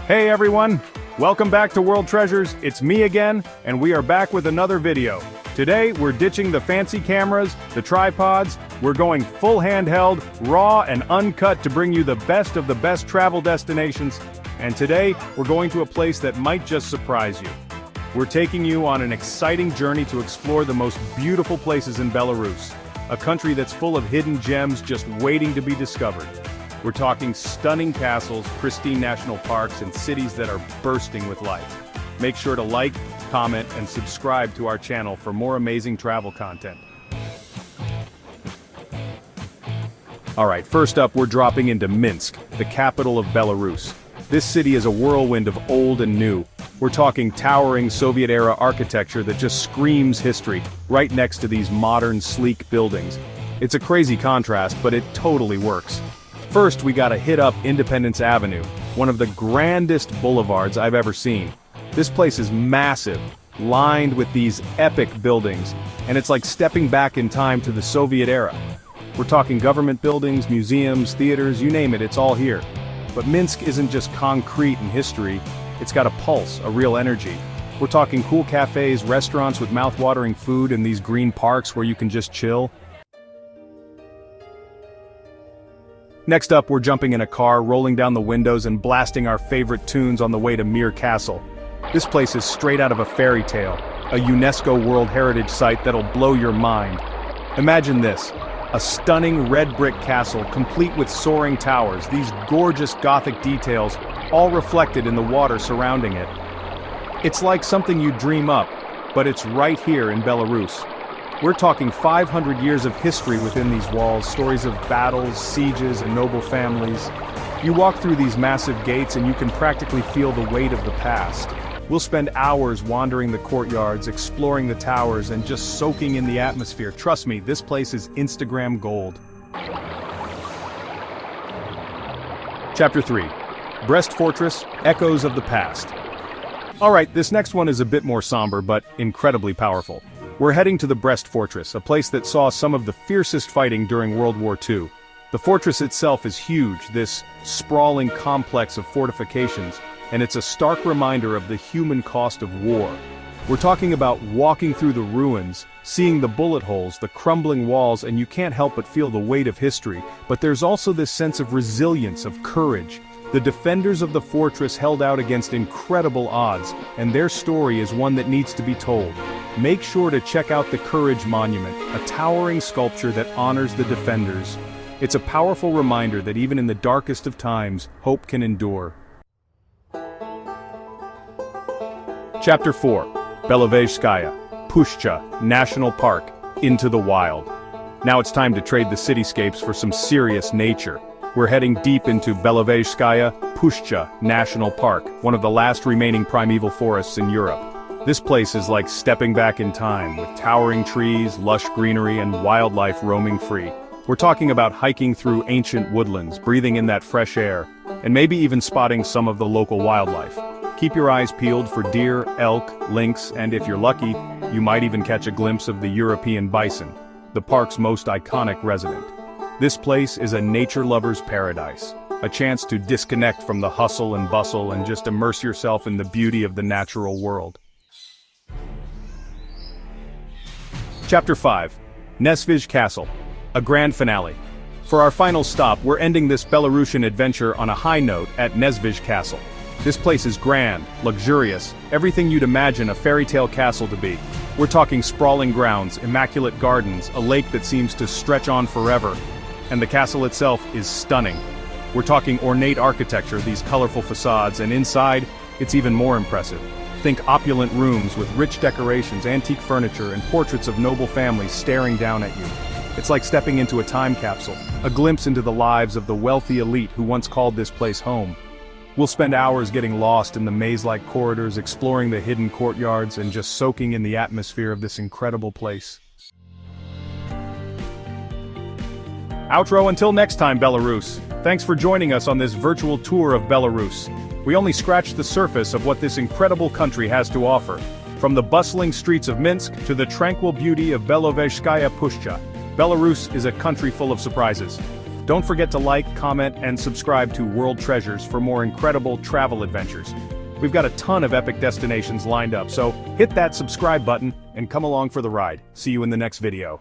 Hey everyone! Welcome back to World Treasures, it's me again, and we are back with another video. Today, we're ditching the fancy cameras, the tripods, we're going full handheld, raw and uncut to bring you the best travel destinations, and today, we're going to a place that might just surprise you. We're taking you on an exciting journey to explore the most beautiful places in Belarus, a country that's full of hidden gems just waiting to be discovered. We're talking stunning castles, pristine national parks, and cities that are bursting with life. Make sure to like, comment, and subscribe to our channel for more amazing travel content. Alright, first up we're dropping into Minsk, the capital of Belarus. This city is a whirlwind of old and new. We're talking towering Soviet-era architecture that just screams history, right next to these modern, sleek buildings. It's a crazy contrast, but it totally works. First, we gotta hit up Independence Avenue, one of the grandest boulevards I've ever seen. This place is massive, lined with these epic buildings, and it's like stepping back in time to the Soviet era. We're talking government buildings, museums, theaters, you name it, it's all here. But Minsk isn't just concrete and history, it's got a pulse, a real energy. We're talking cool cafes, restaurants with mouth-watering food, and these green parks where you can just chill. Next up, we're jumping in a car, rolling down the windows and blasting our favorite tunes on the way to Mir Castle. This place is straight out of a fairy tale, a UNESCO World Heritage Site that'll blow your mind. Imagine this, a stunning red brick castle complete with soaring towers, these gorgeous Gothic details, all reflected in the water surrounding it. It's like something you dream up, but it's right here in Belarus. We're talking 500 years of history within these walls, stories of battles, sieges, and noble families. You walk through these massive gates and you can practically feel the weight of the past. We'll spend hours wandering the courtyards, exploring the towers, and just soaking in the atmosphere. Trust me, this place is Instagram gold. Chapter 3. Brest Fortress, Echoes of the Past. Alright, this next one is a bit more somber, but incredibly powerful. We're heading to the Brest Fortress, a place that saw some of the fiercest fighting during World War II. The fortress itself is huge, this sprawling complex of fortifications, and it's a stark reminder of the human cost of war. We're talking about walking through the ruins, seeing the bullet holes, the crumbling walls, and you can't help but feel the weight of history, but there's also this sense of resilience, of courage. The defenders of the fortress held out against incredible odds, and their story is one that needs to be told. Make sure to check out the Courage Monument, a towering sculpture that honors the defenders. It's a powerful reminder that even in the darkest of times, hope can endure. Chapter 4. Belovezhskaya, Pushcha, National Park, Into the Wild. Now it's time to trade the cityscapes for some serious nature. We're heading deep into Belovezhskaya, Pushcha, National Park, one of the last remaining primeval forests in Europe. This place is like stepping back in time, with towering trees, lush greenery, and wildlife roaming free. We're talking about hiking through ancient woodlands, breathing in that fresh air, and maybe even spotting some of the local wildlife. Keep your eyes peeled for deer, elk, lynx, and if you're lucky, you might even catch a glimpse of the European bison, the park's most iconic resident. This place is a nature lover's paradise, a chance to disconnect from the hustle and bustle and just immerse yourself in the beauty of the natural world. Chapter 5. Nesvizh Castle, a grand finale. For our final stop, we're ending this Belarusian adventure on a high note at Nesvizh Castle. This place is grand, luxurious, everything you'd imagine a fairy tale castle to be. We're talking sprawling grounds, immaculate gardens, a lake that seems to stretch on forever. And the castle itself is stunning. We're talking ornate architecture, these colorful facades, and inside, it's even more impressive. Think opulent rooms with rich decorations, antique furniture, and portraits of noble families staring down at you. It's like stepping into a time capsule, a glimpse into the lives of the wealthy elite who once called this place home. We'll spend hours getting lost in the maze-like corridors, exploring the hidden courtyards, and just soaking in the atmosphere of this incredible place. Outro until next time, Belarus. Thanks for joining us on this virtual tour of Belarus. We only scratched the surface of what this incredible country has to offer. From the bustling streets of Minsk to the tranquil beauty of Belovezhskaya Pushcha, Belarus is a country full of surprises. Don't forget to like, comment, and subscribe to World Treasures for more incredible travel adventures. We've got a ton of epic destinations lined up, so hit that subscribe button and come along for the ride. See you in the next video.